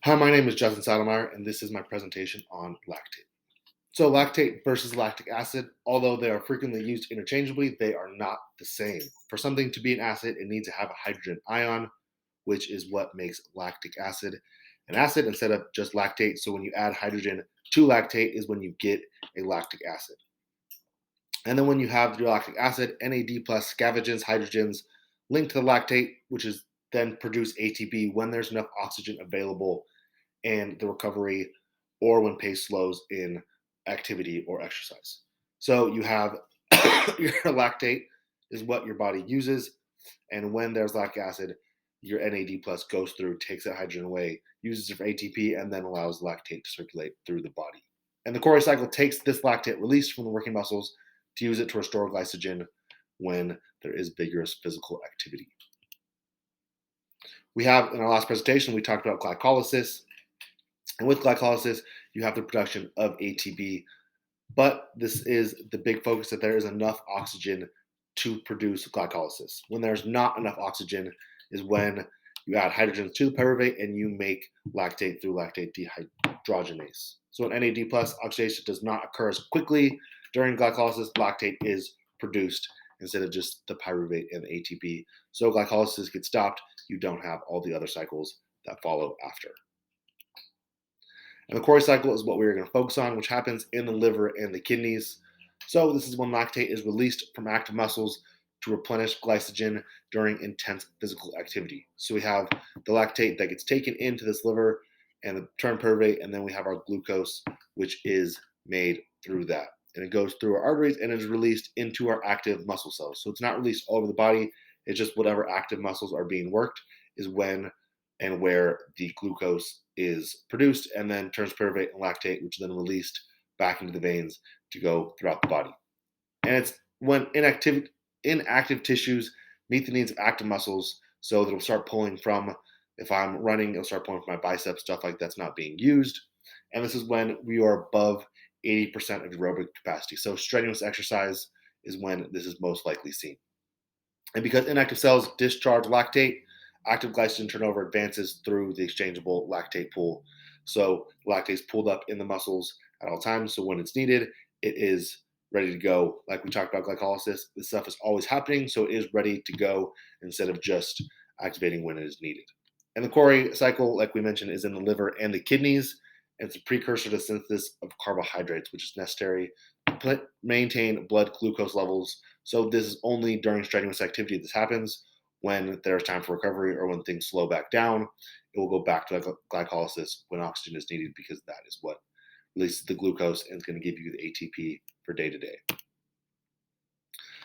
Hi, my name is Justin Sotomayor, and this is my presentation on lactate. So, lactate versus lactic acid, although they are frequently used interchangeably, they are not the same. For something to be an acid, it needs to have a hydrogen ion, which is what makes lactic acid an acid instead of just lactate. So, when you add hydrogen to lactate, is when you get a lactic acid. And then when you have the lactic acid, NAD plus scavenges hydrogens linked to the lactate, which is then produce ATP when there's enough oxygen available and the recovery or when pace slows in activity or exercise. So you have your lactate is what your body uses, and when there's lactic acid, your NAD plus goes through, takes that hydrogen away, uses it for ATP, and then allows lactate to circulate through the body. And the Cori cycle takes this lactate released from the working muscles to use it to restore glycogen when there is vigorous physical activity. We have in our last presentation, we talked about glycolysis. And with glycolysis, you have the production of ATP, but this is the big focus that there is enough oxygen to produce glycolysis. When there's not enough oxygen is when you add hydrogens to the pyruvate and you make lactate through lactate dehydrogenase. So in NAD plus, oxidation does not occur as quickly during glycolysis. Lactate is produced instead of just the pyruvate and the ATP. So glycolysis gets stopped. You don't have all the other cycles that follow after. And the Cori cycle is what we're going to focus on, which happens in the liver and the kidneys. So this is when lactate is released from active muscles to replenish glycogen during intense physical activity. So we have the lactate that gets taken into this liver and the turned pyruvate, and then we have our glucose, which is made through that. And it goes through our arteries and is released into our active muscle cells. So it's not released all over the body. It's just whatever active muscles are being worked is when and where the glucose is produced and then turns pyruvate and lactate, which is then released back into the veins to go throughout the body. And it's when inactive tissues meet the needs of active muscles, so that it'll start pulling from, if I'm running, it'll start pulling from my biceps, stuff like that's not being used. And this is when we are above 80% of aerobic capacity. So strenuous exercise is when this is most likely seen. And because inactive cells discharge lactate, active glycogen turnover advances through the exchangeable lactate pool. So lactate is pulled up in the muscles at all times. So when it's needed, it is ready to go. Like we talked about glycolysis, this stuff is always happening. So it is ready to go instead of just activating when it is needed. And the Cori cycle, like we mentioned, is in the liver and the kidneys. It's a precursor to synthesis of carbohydrates, which is necessary to maintain blood glucose levels. So this is only during strenuous activity this happens. When there's time for recovery or when things slow back down, it will go back to glycolysis when oxygen is needed, because that is what releases the glucose and is going to give you the ATP for day to day.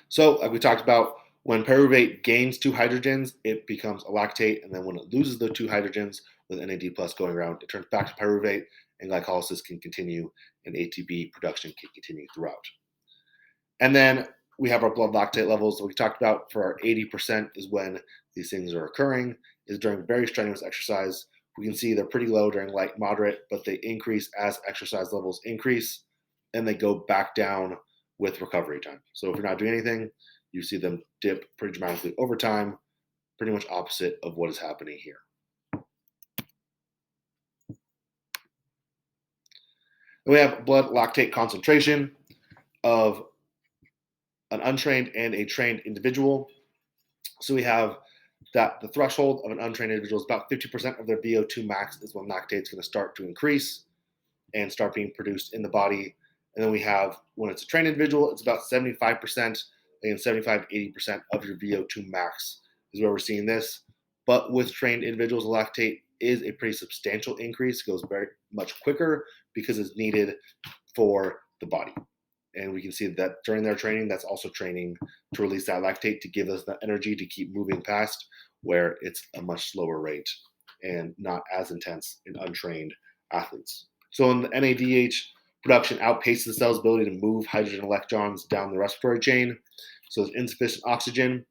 So, like we talked about, when pyruvate gains two hydrogens, it becomes a lactate, and then when it loses the two hydrogens with NAD plus going around, it turns back to pyruvate, and glycolysis can continue, and ATP production can continue throughout. And then we have our blood lactate levels that we talked about for our 80% is when these things are occurring, is during very strenuous exercise. We can see they're pretty low during light, moderate, but they increase as exercise levels increase, and they go back down with recovery time. So if you're not doing anything, you see them dip pretty dramatically over time, pretty much opposite of what is happening here. And we have blood lactate concentration of an untrained and a trained individual. So we have that the threshold of an untrained individual is about 50% of their VO2 max is when lactate is going to start to increase and start being produced in the body. And then we have, when it's a trained individual, it's about 75%, and 75 to 80% of your VO2 max is where we're seeing this. But with trained individuals, lactate is a pretty substantial increase. It goes very much quicker because it's needed for the body. And we can see that during their training, that's also training to release that lactate to give us the energy to keep moving past, where it's a much slower rate and not as intense in untrained athletes. So in the NADH, production outpaces the cell's ability to move hydrogen electrons down the respiratory chain. So there's insufficient oxygen,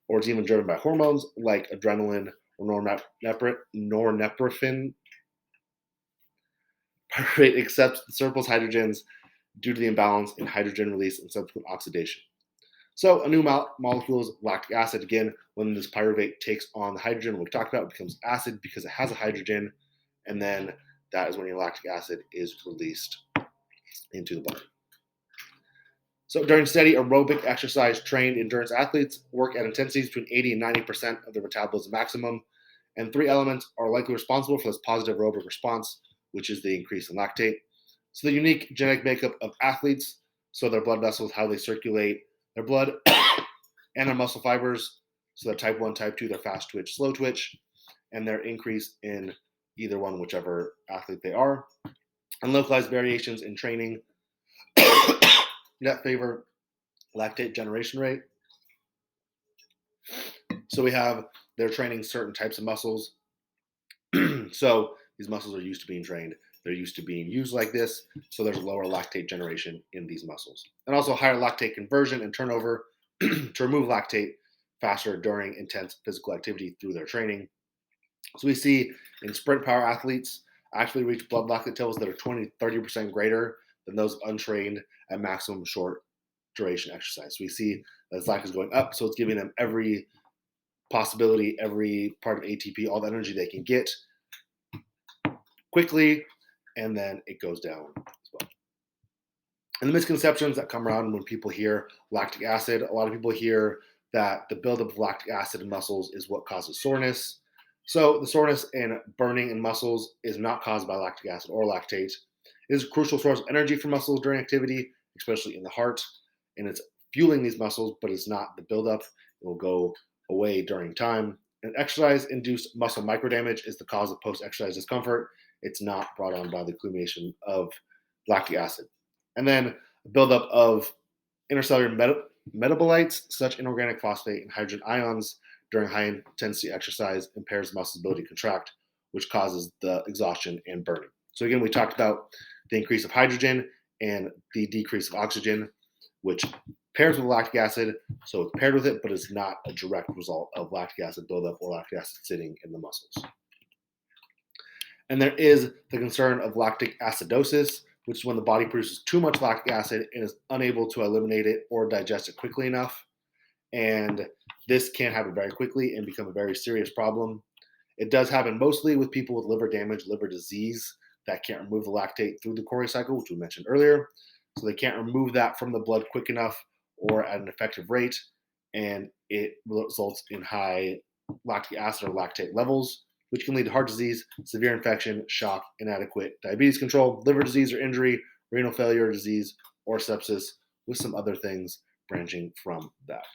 or it's even driven by hormones like adrenaline or norepinephrine. Pyruvate accepts the surplus hydrogens due to the imbalance in hydrogen release and subsequent oxidation. So a new molecule is lactic acid. Again, when this pyruvate takes on the hydrogen we talked about, it becomes acid because it has a hydrogen, and then that is when your lactic acid is released into the body. So during steady aerobic exercise, trained endurance athletes work at intensities between 80 and 90% of their metabolism maximum, and three elements are likely responsible for this positive aerobic response, which is the increase in lactate. So the unique genetic makeup of athletes, so their blood vessels, how they circulate their blood, and their muscle fibers, so they're type 1, type 2, they're fast twitch, slow twitch, and their increase in either one, whichever athlete they are, and localized variations in training that favor lactate generation rate. So we have they're training certain types of muscles. So these muscles are used to being trained. They're used to being used like this. So there's a lower lactate generation in these muscles. And also higher lactate conversion and turnover to remove lactate faster during intense physical activity through their training. So we see in sprint power athletes actually reach blood lactate levels that are 20-30% greater than those untrained at maximum short duration exercise. So we see that lactate is going up, so it's giving them every possibility, every part of ATP, all the energy they can get quickly, and then it goes down as well. And the misconceptions that come around when people hear lactic acid, a lot of people hear that the buildup of lactic acid in muscles is what causes soreness. So the soreness and burning in muscles is not caused by lactic acid or lactate. It is a crucial source of energy for muscles during activity, especially in the heart, and it's fueling these muscles, but it's not the buildup. It will go away during time. And exercise-induced muscle microdamage is the cause of post-exercise discomfort. It's not brought on by the accumulation of lactic acid. And then buildup of intercellular metabolites, such inorganic phosphate and hydrogen ions during high intensity exercise impairs muscles' ability to contract, which causes the exhaustion and burning. So again, we talked about the increase of hydrogen and the decrease of oxygen, which pairs with lactic acid. So it's paired with it, but it's not a direct result of lactic acid buildup or lactic acid sitting in the muscles. And there is the concern of lactic acidosis, which is when the body produces too much lactic acid and is unable to eliminate it or digest it quickly enough. And this can happen very quickly and become a very serious problem. It does happen mostly with people with liver damage, liver disease that can't remove the lactate through the Cori cycle, which we mentioned earlier. So they can't remove that from the blood quick enough or at an effective rate, and it results in high lactic acid or lactate levels, which can lead to heart disease, severe infection, shock, inadequate diabetes control, liver disease or injury, renal failure or disease, or sepsis, with some other things branching from that.